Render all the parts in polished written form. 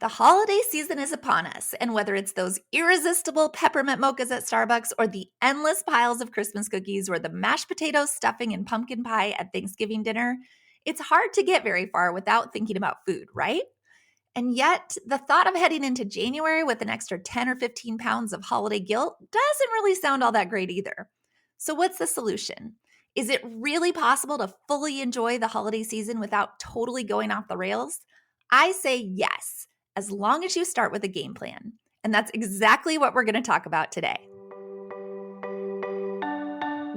The holiday season is upon us, and whether it's those irresistible peppermint mochas at Starbucks or the endless piles of Christmas cookies or the mashed potatoes, stuffing, and pumpkin pie at Thanksgiving dinner, it's hard to get very far without thinking about food, right? And yet, the thought of heading into January with an extra 10 or 15 pounds of holiday guilt doesn't really sound all that great either. So, what's the solution? Is it really possible to fully enjoy the holiday season without totally going off the rails? I say yes, as long as you start with a game plan. And that's exactly what we're going to talk about today.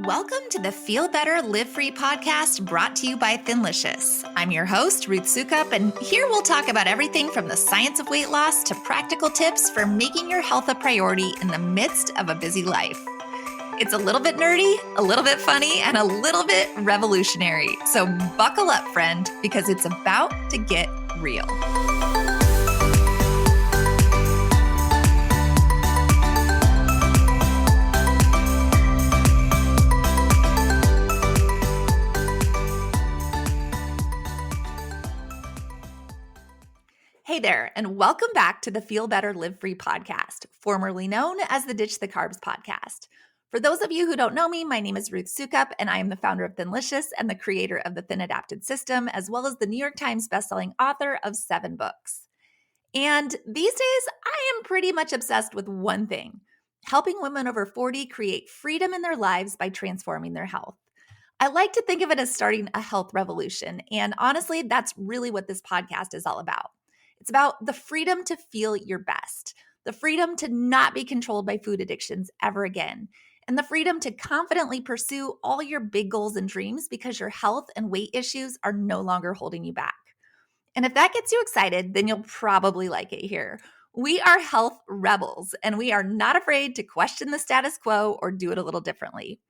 Welcome to the Feel Better, Live Free podcast brought to you by Thinlicious. I'm your host, Ruth Sukup, and here we'll talk about everything from the science of weight loss to practical tips for making your health a priority in the midst of a busy life. It's a little bit nerdy, a little bit funny, and a little bit revolutionary. So buckle up, friend, because it's about to get real. Hey there, and welcome back to the Feel Better, Live Free podcast, formerly known as the Ditch the Carbs podcast. For those of you who don't know me, my name is Ruth Sukup, and I am the founder of Thinlicious and the creator of the Thin Adapted System, as well as the New York Times bestselling author of 7 books. And these days, I am pretty much obsessed with one thing: helping women over 40 create freedom in their lives by transforming their health. I like to think of it as starting a health revolution, and honestly, that's really what this podcast is all about. It's about the freedom to feel your best, the freedom to not be controlled by food addictions ever again, and the freedom to confidently pursue all your big goals and dreams because your health and weight issues are no longer holding you back. And if that gets you excited, then you'll probably like it here. We are health rebels, and we are not afraid to question the status quo or do it a little differently.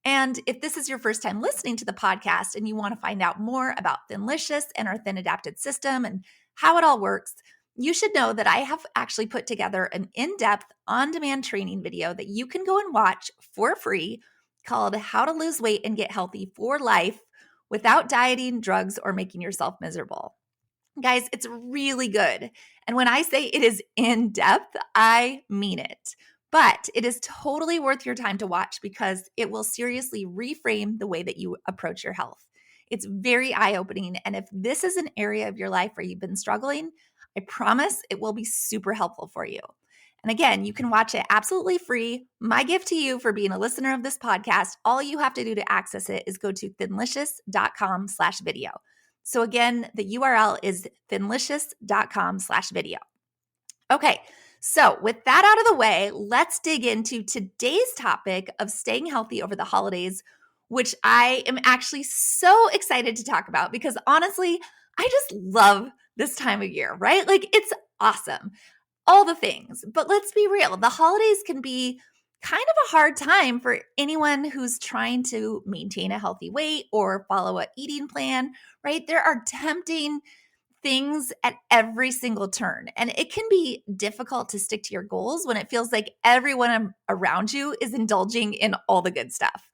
And if this is your first time listening to the podcast and you want to find out more about Thinlicious and our Thin Adapted System and how it all works, you should know that I have actually put together an in-depth, on-demand training video that you can go and watch for free called How to Lose Weight and Get Healthy for Life Without Dieting, Drugs, or Making Yourself Miserable. Guys, it's really good. And when I say it is in-depth, I mean it. But it is totally worth your time to watch because it will seriously reframe the way that you approach your health. It's very eye-opening, and if this is an area of your life where you've been struggling, I promise it will be super helpful for you. And again, you can watch it absolutely free. My gift to you for being a listener of this podcast, all you have to do to access it is go to thinlicious.com/video. So again, the URL is thinlicious.com/video. Okay, so with that out of the way, let's dig into today's topic of staying healthy over the holidays, which I am actually so excited to talk about because honestly, I just love this time of year, right? Like it's awesome, all the things. But let's be real, the holidays can be kind of a hard time for anyone who's trying to maintain a healthy weight or follow an eating plan, right? There are tempting things at every single turn. And it can be difficult to stick to your goals when it feels like everyone around you is indulging in all the good stuff.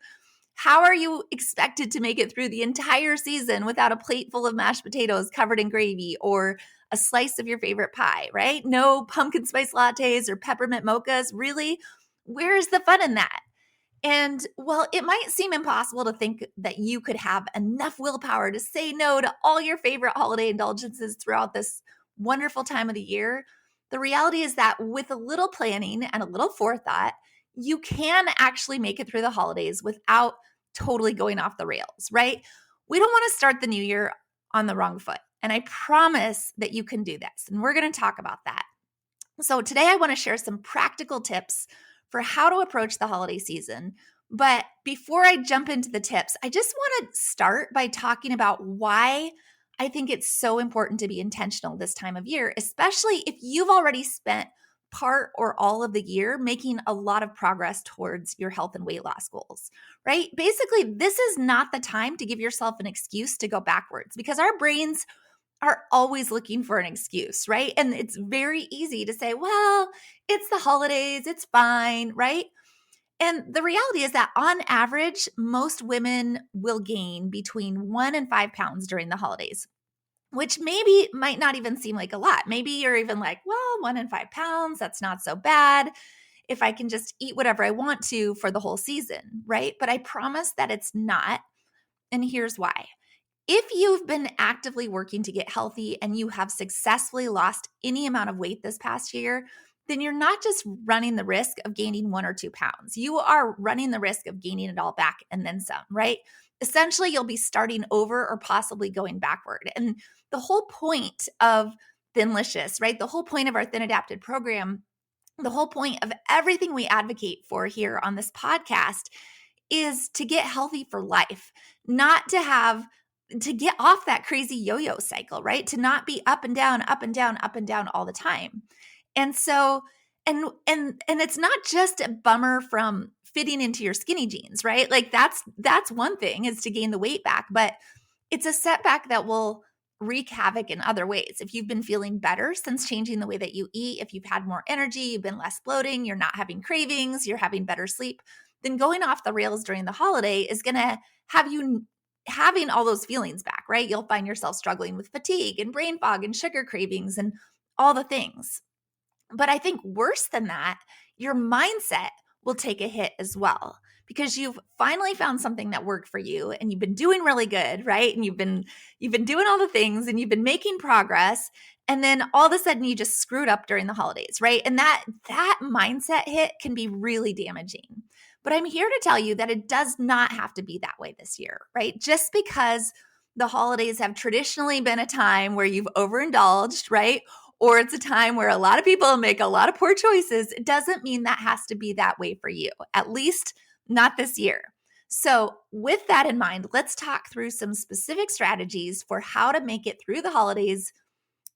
How are you expected to make it through the entire season without a plate full of mashed potatoes covered in gravy or a slice of your favorite pie, right? No pumpkin spice lattes or peppermint mochas. Really? Where is the fun in that? And while it might seem impossible to think that you could have enough willpower to say no to all your favorite holiday indulgences throughout this wonderful time of the year, the reality is that with a little planning and a little forethought, you can actually make it through the holidays without totally going off the rails, right? We don't want to start the new year on the wrong foot. And I promise that you can do this. And we're going to talk about that. So today I want to share some practical tips for how to approach the holiday season. But before I jump into the tips, I just want to start by talking about why I think it's so important to be intentional this time of year, especially if you've already spent part or all of the year making a lot of progress towards your health and weight loss goals, right? Basically, this is not the time to give yourself an excuse to go backwards because our brains are always looking for an excuse, right? And it's very easy to say, well, it's the holidays, it's fine, right? And the reality is that on average, most women will gain between 1 and 5 pounds during the holidays. which maybe might not even seem like a lot. Maybe you're even like, well, 1 in 5 pounds, that's not so bad if I can just eat whatever I want to for the whole season, right? But I promise that it's not. And here's why. If you've been actively working to get healthy and you have successfully lost any amount of weight this past year, then you're not just running the risk of gaining 1 or 2 pounds. You are running the risk of gaining it all back and then some, right? Essentially, you'll be starting over or possibly going backward. And the whole point of Thinlicious, right? The whole point of our Thin Adapted program, the whole point of everything we advocate for here on this podcast is to get healthy for life, not to get off that crazy yo-yo cycle, right? To not be up and down, up and down, up and down all the time. And so, and it's not just a bummer from fitting into your skinny jeans, right? Like that's one thing, is to gain the weight back, but it's a setback that will wreak havoc in other ways. If you've been feeling better since changing the way that you eat, if you've had more energy, you've been less bloating, you're not having cravings, you're having better sleep, then going off the rails during the holiday is going to have you having all those feelings back, right? You'll find yourself struggling with fatigue and brain fog and sugar cravings and all the things. But I think worse than that, your mindset will take a hit as well, because you've finally found something that worked for you and you've been doing really good, right? And you've been doing all the things and you've been making progress, and then all of a sudden you just screwed up during the holidays, right? And that mindset hit can be really damaging. But I'm here to tell you that it does not have to be that way this year, right? Just because the holidays have traditionally been a time where you've overindulged, right? Or it's a time where a lot of people make a lot of poor choices, it doesn't mean that has to be that way for you, at least not this year. So with that in mind, let's talk through some specific strategies for how to make it through the holidays,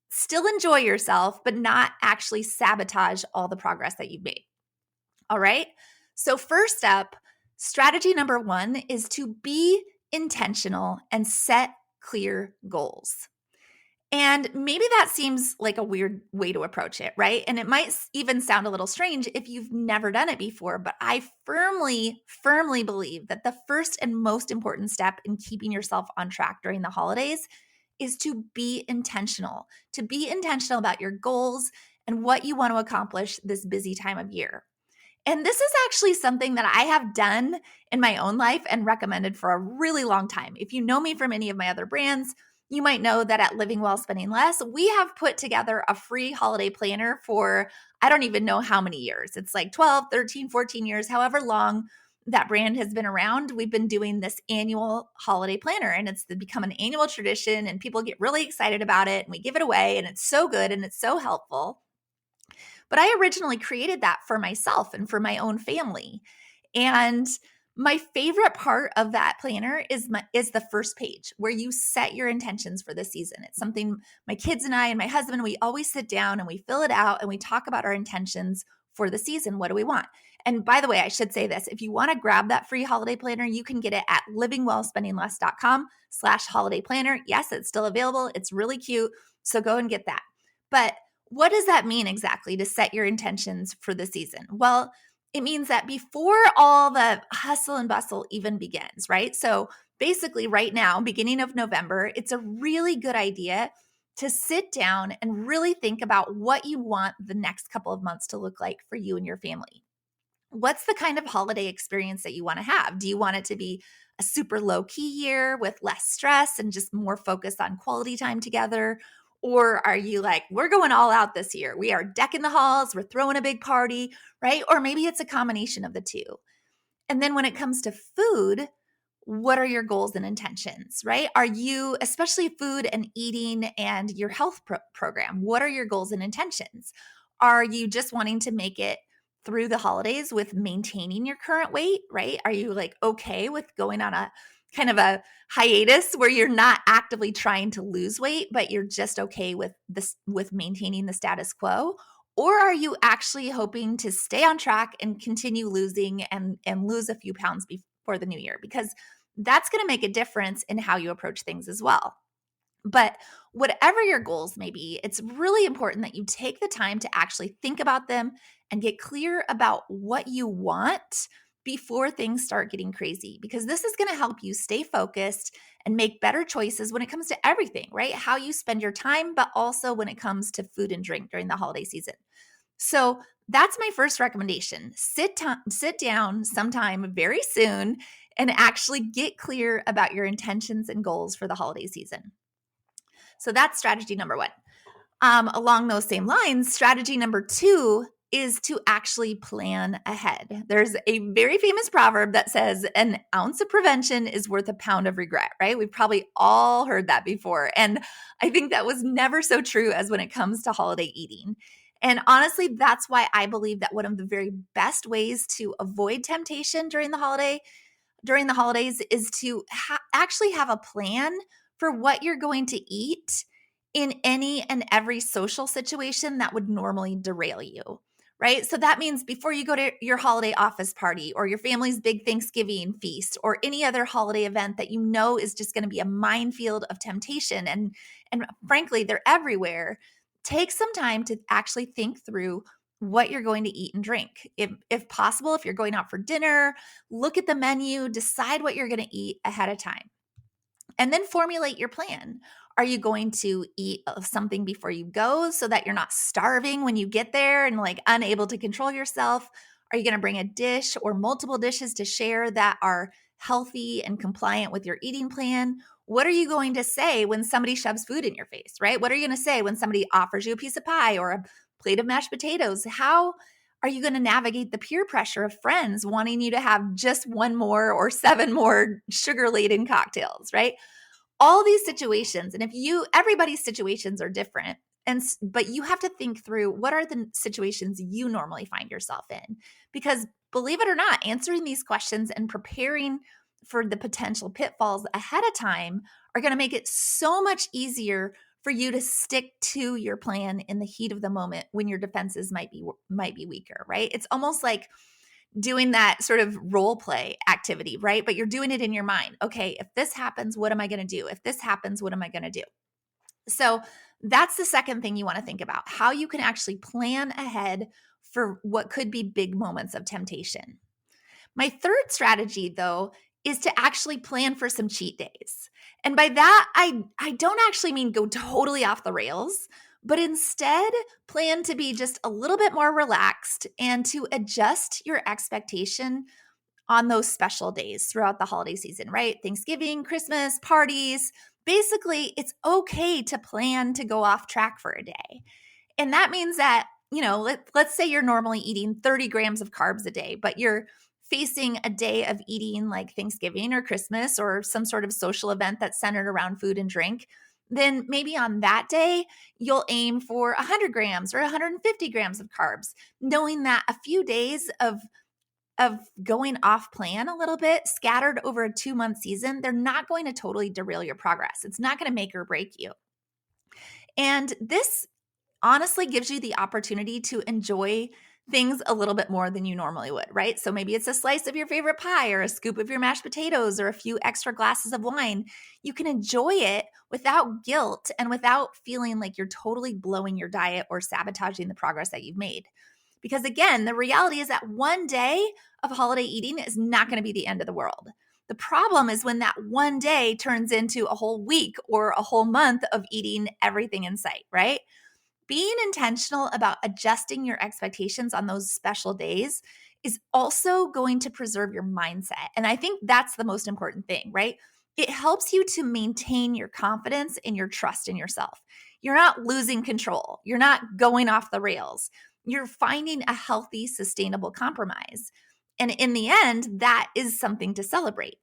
still enjoy yourself, but not actually sabotage all the progress that you've made. All right? So first up, strategy number 1 is to be intentional and set clear goals. And maybe that seems like a weird way to approach it, right? And it might even sound a little strange if you've never done it before, but I firmly, firmly believe that the first and most important step in keeping yourself on track during the holidays is to be intentional about your goals and what you want to accomplish this busy time of year. And this is actually something that I have done in my own life and recommended for a really long time. If you know me from any of my other brands, you might know that at Living Well, Spending Less, we have put together a free holiday planner for, I don't even know how many years. It's like 12, 13, 14 years, however long that brand has been around. We've been doing this annual holiday planner, and it's become an annual tradition, and people get really excited about it, and we give it away, and it's so good and it's so helpful. But I originally created that for myself and for my own family. And my favorite part of that planner is the first page, where you set your intentions for the season. It's something my kids and I and my husband, we always sit down and we fill it out and we talk about our intentions for the season. What do we want? And by the way, I should say this, if you want to grab that free holiday planner, you can get it at livingwellspendingless.com/holiday planner. Yes, it's still available. It's really cute. So go and get that. But what does that mean exactly, to set your intentions for the season? Well, it means that before all the hustle and bustle even begins, right? So basically right now, beginning of November, it's a really good idea to sit down and really think about what you want the next couple of months to look like for you and your family. What's the kind of holiday experience that you want to have? Do you want it to be a super low-key year with less stress and just more focused on quality time together? Or are you like, we're going all out this year. We are decking the halls. We're throwing a big party, right? Or maybe it's a combination of the two. And then when it comes to food, what are your goals and intentions, right? Are you, especially food and eating and your health program, what are your goals and intentions? Are you just wanting to make it through the holidays with maintaining your current weight, right? Are you like okay with going on a kind of a hiatus where you're not actively trying to lose weight, but you're just okay with this, with maintaining the status quo? Or are you actually hoping to stay on track and continue losing and lose a few pounds before the new year? Because that's going to make a difference in how you approach things as well. But whatever your goals may be, it's really important that you take the time to actually think about them and get clear about what you want before things start getting crazy, because this is going to help you stay focused and make better choices when it comes to everything, right? How you spend your time, but also when it comes to food and drink during the holiday season. So that's my first recommendation. Sit down sometime very soon and actually get clear about your intentions and goals for the holiday season. So that's strategy number one. Along those same lines, strategy number two is to actually plan ahead. There's a very famous proverb that says an ounce of prevention is worth a pound of regret, right? We've probably all heard that before. And I think that was never so true as when it comes to holiday eating. And honestly, that's why I believe that one of the very best ways to avoid temptation during the holidays is to actually have a plan for what you're going to eat in any and every social situation that would normally derail you, right? So that means before you go to your holiday office party or your family's big Thanksgiving feast or any other holiday event that you know is just going to be a minefield of temptation and frankly, they're everywhere, take some time to actually think through what you're going to eat and drink. If possible, if you're going out for dinner, look at the menu, decide what you're going to eat ahead of time, and then formulate your plan. Are you going to eat something before you go so that you're not starving when you get there and like unable to control yourself? Are you going to bring a dish or multiple dishes to share that are healthy and compliant with your eating plan? What are you going to say when somebody shoves food in your face, right? What are you going to say when somebody offers you a piece of pie or a plate of mashed potatoes? How are you going to navigate the peer pressure of friends wanting you to have just one more or seven more sugar-laden cocktails, right? All these situations, and everybody's situations are different, but you have to think through what are the situations you normally find yourself in, because believe it or not, answering these questions and preparing for the potential pitfalls ahead of time are going to make it so much easier for you to stick to your plan in the heat of the moment when your defenses might be weaker, right? It's almost like doing that sort of role play activity, right? But you're doing it in your mind. Okay, if this happens, what am I going to do? If this happens, what am I going to do? So that's the second thing you want to think about, how you can actually plan ahead for what could be big moments of temptation. My third strategy, though, is to actually plan for some cheat days. And by that, I don't actually mean go totally off the rails, but instead plan to be just a little bit more relaxed and to adjust your expectation on those special days throughout the holiday season, right? Thanksgiving, Christmas, parties. Basically, it's okay to plan to go off track for a day. And that means that, let's say you're normally eating 30 grams of carbs a day, but you're facing a day of eating like Thanksgiving or Christmas or some sort of social event that's centered around food and drink. Then maybe on that day, you'll aim for 100 grams or 150 grams of carbs, knowing that a few days of going off plan a little bit, scattered over a 2-month season, they're not going to totally derail your progress. It's not going to make or break you. And this honestly gives you the opportunity to enjoy things a little bit more than you normally would, right? So maybe it's a slice of your favorite pie or a scoop of your mashed potatoes or a few extra glasses of wine. You can enjoy it without guilt and without feeling like you're totally blowing your diet or sabotaging the progress that you've made. Because again, the reality is that one day of holiday eating is not going to be the end of the world. The problem is when that one day turns into a whole week or a whole month of eating everything in sight, right? Being intentional about adjusting your expectations on those special days is also going to preserve your mindset. And I think that's the most important thing, right? It helps you to maintain your confidence and your trust in yourself. You're not losing control. You're not going off the rails. You're finding a healthy, sustainable compromise. And in the end, that is something to celebrate.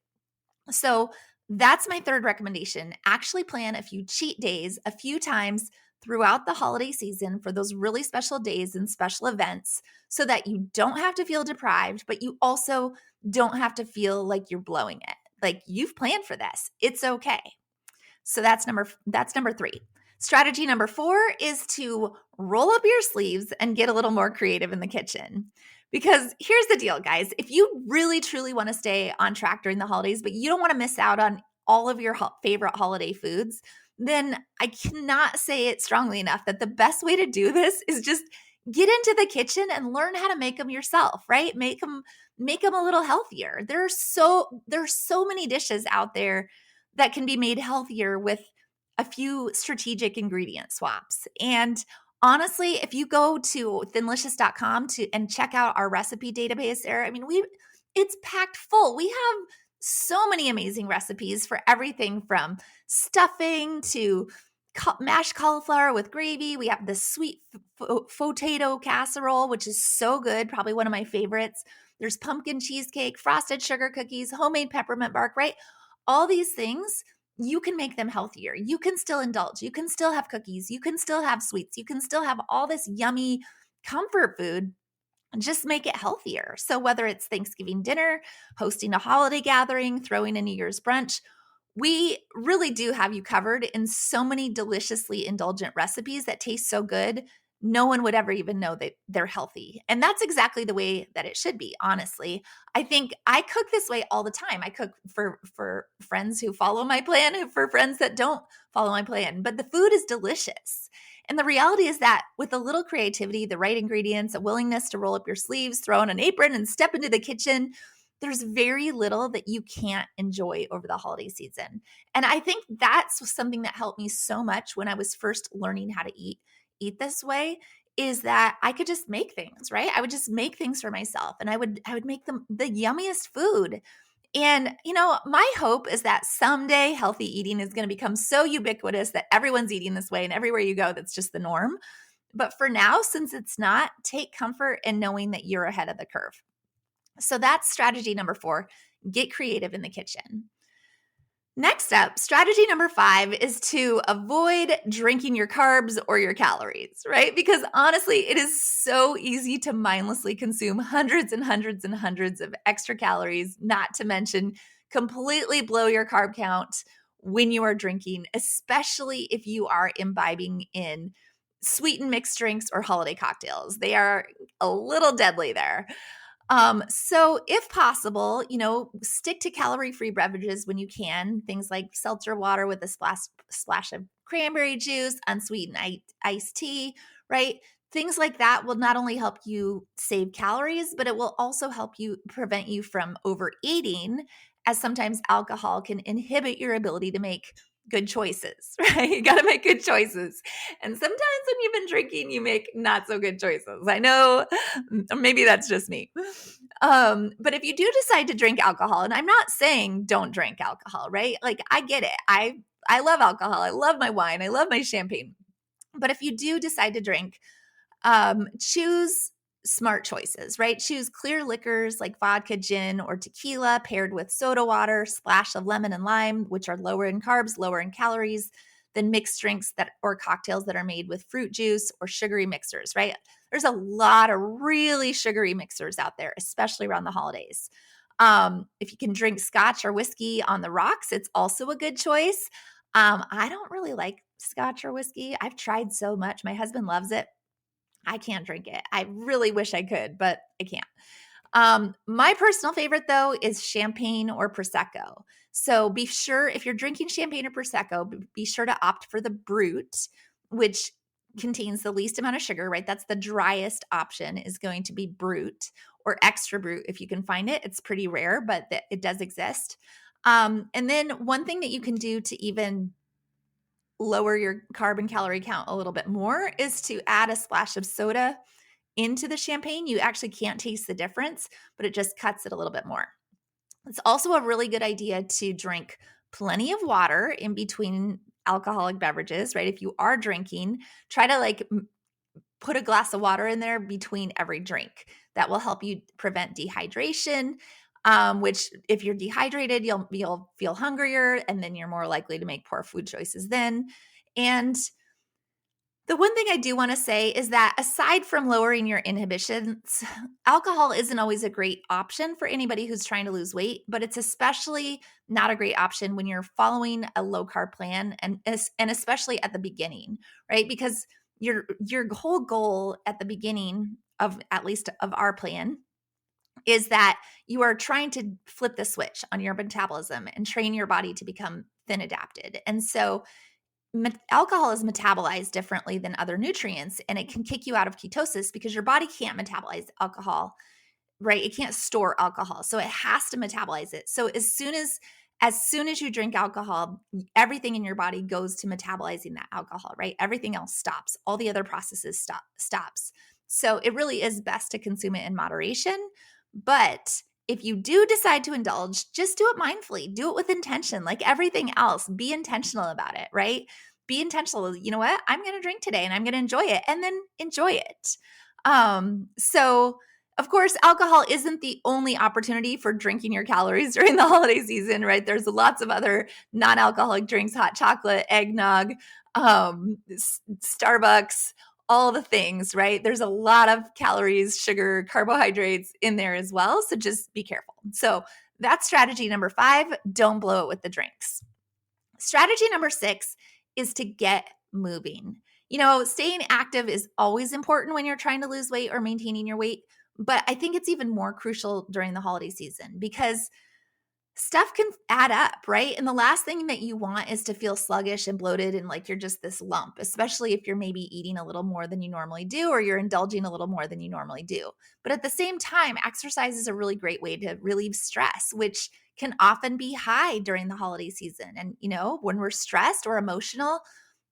So that's my third recommendation. Actually plan a few cheat days a few times throughout the holiday season for those really special days and special events so that you don't have to feel deprived, but you also don't have to feel like you're blowing it. Like you've planned for this. It's okay. So that's number 3. Strategy number 4 is to roll up your sleeves and get a little more creative in the kitchen. Because here's the deal, guys. If you really, truly want to stay on track during the holidays, but you don't want to miss out on all of your favorite holiday foods, then I cannot say it strongly enough that the best way to do this is just get into the kitchen and learn how to make them yourself, right? Make them a little healthier. There's so many dishes out there that can be made healthier with a few strategic ingredient swaps. And honestly, if you go to thinlicious.com and check out our recipe database there, I mean, it's packed full. We have so many amazing recipes for everything from stuffing to mashed cauliflower with gravy. We have the sweet potato casserole, which is so good, probably one of my favorites. There's pumpkin cheesecake, frosted sugar cookies, homemade peppermint bark, right? All these things, you can make them healthier. You can still indulge. You can still have cookies. You can still have sweets. You can still have all this yummy comfort food, and just make it healthier. So whether it's Thanksgiving dinner, hosting a holiday gathering, throwing a New Year's brunch, we really do have you covered in so many deliciously indulgent recipes that taste so good, no one would ever even know that they're healthy. And that's exactly the way that it should be, honestly. I think I cook this way all the time. I cook for friends who follow my plan and for friends that don't follow my plan, but the food is delicious. And the reality is that with a little creativity, the right ingredients, a willingness to roll up your sleeves, throw on an apron, and step into the kitchen, there's very little that you can't enjoy over the holiday season. And I think that's something that helped me so much when I was first learning how to eat this way, is that I could just make things, right? I would just make things for myself, and I would make them the yummiest food. And, my hope is that someday healthy eating is going to become so ubiquitous that everyone's eating this way, and everywhere you go, that's just the norm. But for now, since it's not, take comfort in knowing that you're ahead of the curve. So that's strategy number 4, get creative in the kitchen. Next up, strategy number 5 is to avoid drinking your carbs or your calories, right? Because honestly, it is so easy to mindlessly consume hundreds and hundreds and hundreds of extra calories, not to mention completely blow your carb count when you are drinking, especially if you are imbibing in sweetened mixed drinks or holiday cocktails. They are a little deadly there. So if possible, stick to calorie-free beverages when you can. Things like seltzer water with a splash of cranberry juice, unsweetened iced tea, right? Things like that will not only help you save calories, but it will also help you prevent you from overeating, as sometimes alcohol can inhibit your ability to make good choices, right? You got to make good choices. And sometimes when you've been drinking, you make not so good choices. I know, maybe that's just me. But if you do decide to drink alcohol, and I'm not saying don't drink alcohol, right? Like, I get it. I love alcohol. I love my wine. I love my champagne. But if you do decide to drink, choose smart choices, right? Choose clear liquors like vodka, gin, or tequila paired with soda water, splash of lemon and lime, which are lower in carbs, lower in calories than mixed drinks or cocktails that are made with fruit juice or sugary mixers, right? There's a lot of really sugary mixers out there, especially around the holidays. If you can drink scotch or whiskey on the rocks, it's also a good choice. I don't really like scotch or whiskey. I've tried so much. My husband loves it. I can't drink it. I really wish I could, but I can't. My personal favorite, though, is champagne or Prosecco. So be sure, if you're drinking champagne or Prosecco, be sure to opt for the Brut, which contains the least amount of sugar, right? That's the driest option, is going to be Brut or Extra Brut if you can find it. It's pretty rare, but it does exist. And then one thing that you can do to even lower your carb and calorie count a little bit more is to add a splash of soda into the champagne. You actually can't taste the difference, but it just cuts it a little bit more. It's also a really good idea to drink plenty of water in between alcoholic beverages, right? If you are drinking, try to put a glass of water in there between every drink. That will help you prevent dehydration. Which if you're dehydrated, you'll feel hungrier, and then you're more likely to make poor food choices then. And the one thing I do want to say is that aside from lowering your inhibitions, alcohol isn't always a great option for anybody who's trying to lose weight, but it's especially not a great option when you're following a low carb plan, and especially at the beginning, right? Because your whole goal at the beginning of, at least of our plan, is that you are trying to flip the switch on your metabolism and train your body to become thin adapted. And so alcohol is metabolized differently than other nutrients, and it can kick you out of ketosis because your body can't metabolize alcohol, right? It can't store alcohol. So it has to metabolize it. So as soon as as soon as you drink alcohol, everything in your body goes to metabolizing that alcohol, right? Everything else stops. All the other processes stops. So it really is best to consume it in moderation. But if you do decide to indulge, just do it mindfully. Do it with intention. Like everything else, be intentional about it, right? Be intentional. You know what? I'm going to drink today and I'm going to enjoy it, and then enjoy it. So of course, alcohol isn't the only opportunity for drinking your calories during the holiday season, right? There's lots of other non-alcoholic drinks, hot chocolate, eggnog, Starbucks, all the things, right? There's a lot of calories, sugar, carbohydrates in there as well. So just be careful. So that's strategy number 5. Don't blow it with the drinks. Strategy number 6 is to get moving. Staying active is always important when you're trying to lose weight or maintaining your weight. But I think it's even more crucial during the holiday season because stuff can add up, right? And the last thing that you want is to feel sluggish and bloated and like you're just this lump, especially if you're maybe eating a little more than you normally do or you're indulging a little more than you normally do. But at the same time, exercise is a really great way to relieve stress, which can often be high during the holiday season. And, when we're stressed or emotional,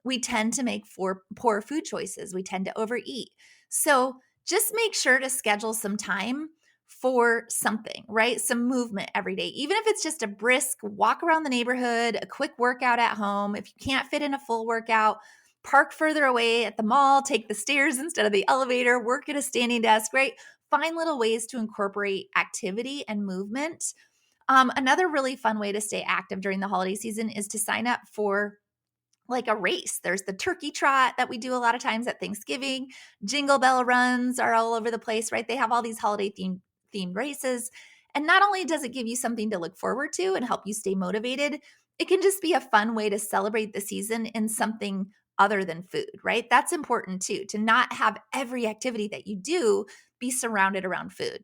we tend to make poor food choices. We tend to overeat. So just make sure to schedule some time for something, right? Some movement every day, even if it's just a brisk walk around the neighborhood, a quick workout at home. If you can't fit in a full workout, park further away at the mall, take the stairs instead of the elevator, work at a standing desk, right? Find little ways to incorporate activity and movement. Another really fun way to stay active during the holiday season is to sign up for like a race. There's the turkey trot that we do a lot of times at Thanksgiving. Jingle bell runs are all over the place, right? They have all these holiday themed races. And not only does it give you something to look forward to and help you stay motivated, it can just be a fun way to celebrate the season in something other than food, right? That's important too, to not have every activity that you do be surrounded around food.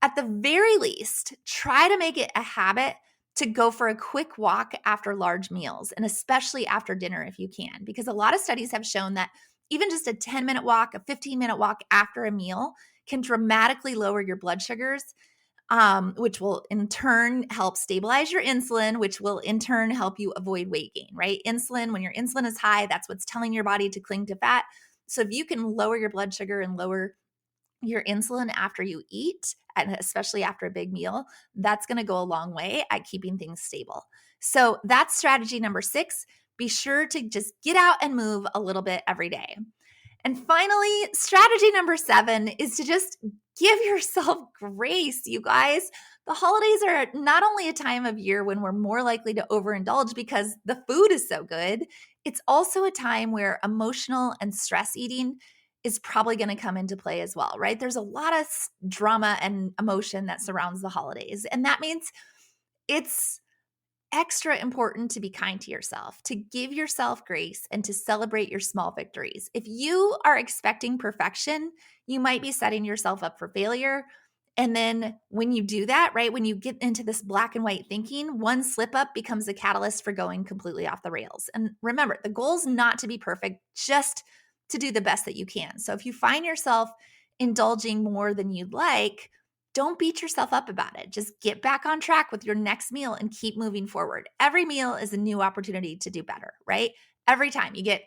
At the very least, try to make it a habit to go for a quick walk after large meals, and especially after dinner if you can, because a lot of studies have shown that even just a 10-minute walk, a 15-minute walk after a meal can dramatically lower your blood sugars, which will in turn help stabilize your insulin, which will in turn help you avoid weight gain, right? Insulin, when your insulin is high, that's what's telling your body to cling to fat. So if you can lower your blood sugar and lower your insulin after you eat, and especially after a big meal, that's going to go a long way at keeping things stable. So that's strategy number 6. Be sure to just get out and move a little bit every day. And finally, strategy number 7 is to just give yourself grace, you guys. The holidays are not only a time of year when we're more likely to overindulge because the food is so good, it's also a time where emotional and stress eating is probably going to come into play as well, right? There's a lot of drama and emotion that surrounds the holidays. And that means it's extra important to be kind to yourself, to give yourself grace, and to celebrate your small victories. If you are expecting perfection, you might be setting yourself up for failure. And then when you do that, right, when you get into this black and white thinking, one slip up becomes a catalyst for going completely off the rails. And remember, the goal is not to be perfect, just to do the best that you can. So if you find yourself indulging more than you'd like, don't beat yourself up about it. Just get back on track with your next meal and keep moving forward. Every meal is a new opportunity to do better, right? Every time you get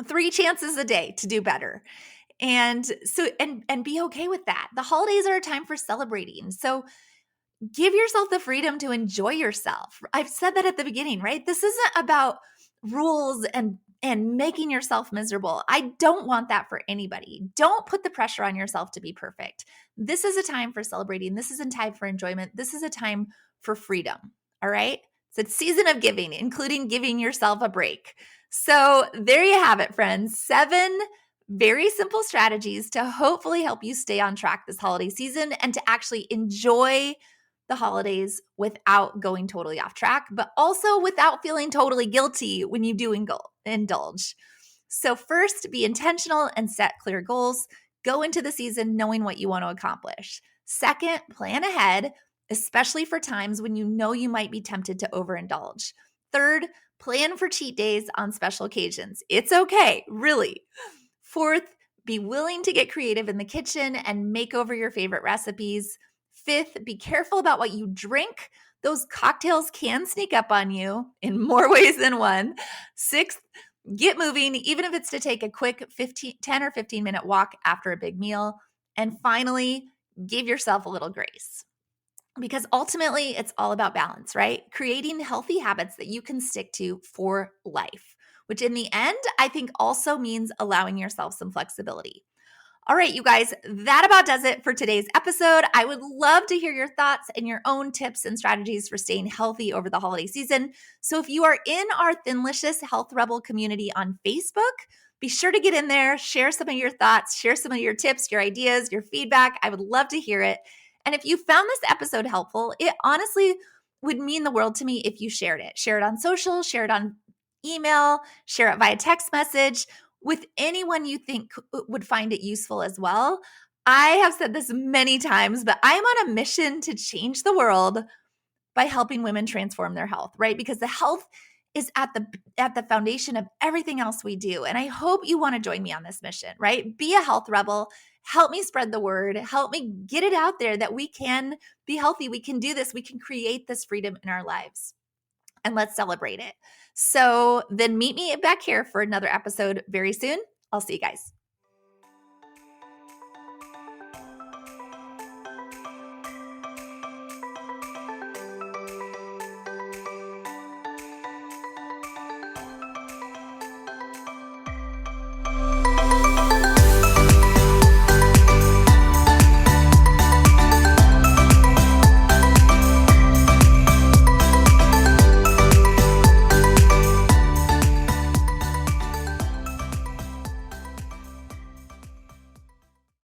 3 chances a day to do better. And so, and be okay with that. The holidays are a time for celebrating. So give yourself the freedom to enjoy yourself. I've said that at the beginning, right? This isn't about rules and making yourself miserable. I don't want that for anybody. Don't put the pressure on yourself to be perfect. This is a time for celebrating. This is a time for enjoyment. This is a time for freedom. All right? It's a season of giving, including giving yourself a break. So there you have it, friends. 7 very simple strategies to hopefully help you stay on track this holiday season and to actually enjoy the holidays without going totally off track, but also without feeling totally guilty when you do indulge. So first, be intentional and set clear goals. Go into the season knowing what you want to accomplish. Second, plan ahead, especially for times when you know you might be tempted to overindulge. Third, plan for cheat days on special occasions. It's okay, really. Fourth, be willing to get creative in the kitchen and make over your favorite recipes. Fifth, be careful about what you drink. those cocktails can sneak up on you in more ways than one. Sixth, get moving, even if it's to take a quick 10 or 15-minute walk after a big meal. And finally, give yourself a little grace. Because ultimately, it's all about balance, right? Creating healthy habits that you can stick to for life, which in the end, I think also means allowing yourself some flexibility. All right, you guys, that about does it for today's episode. I would love to hear your thoughts and your own tips and strategies for staying healthy over the holiday season. So if you are in our Thinlicious Health Rebel community on Facebook, be sure to get in there, share some of your thoughts, share some of your tips, your ideas, your feedback. I would love to hear it. And if you found this episode helpful, it honestly would mean the world to me if you shared it. Share it on social, share it on email, share it via text message with anyone you think would find it useful as well. I have said this many times, but I'm on a mission to change the world by helping women transform their health, right? Because the health is at the foundation of everything else we do. And I hope you want to join me on this mission, right? Be a health rebel. Help me spread the word. Help me get it out there that we can be healthy. We can do this. We can create this freedom in our lives. And let's celebrate it. So then meet me back here for another episode very soon. I'll see you guys.